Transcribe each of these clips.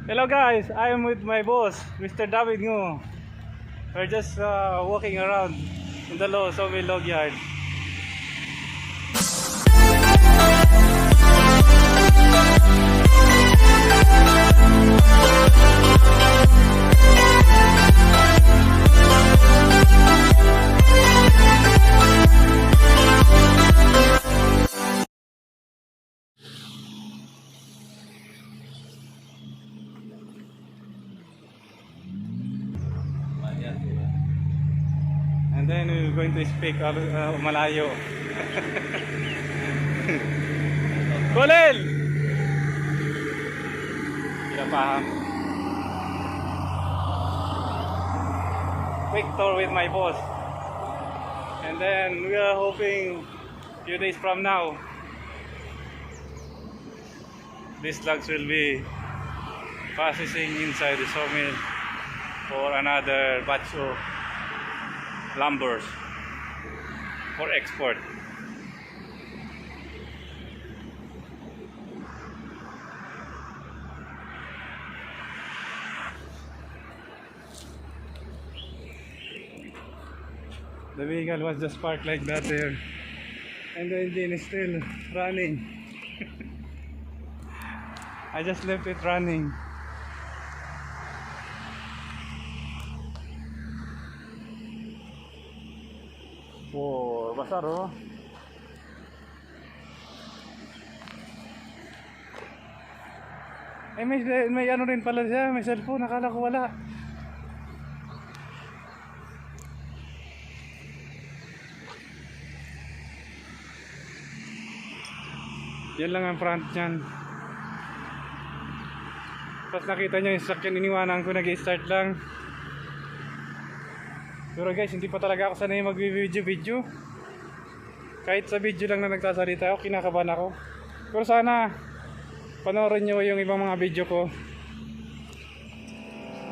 Hello guys, I am with my boss, Mr. David Ngo. We're just walking around in the sawmill log yard. And then we're going to speak Malayo. Kulel! Tidak paham. Quick tour with my boss. And then we are hoping a few days from now these logs will be processing inside the sawmill for another batch of lumbers for export. The vehicle was just parked like that there, and the engine is still running. I just left it running. Wow, basar oh. Eh may ano rin pala siya, may cellphone, nakala ko wala. Yan lang ang front niyan. Tapos nakita nyo yung sakyan, iniwanan ko, nag-start lang. Pero guys, hindi pa talaga ako sanay mag-video. Kahit sa video lang na nagsasalita ako, kinakabahan ako. Pero sana panoorin nyo yung ibang mga video ko.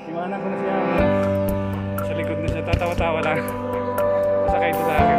Iwanan ko na siya. Sa likod na siya, tatawa-tawa lang. Sasakay ito sa akin.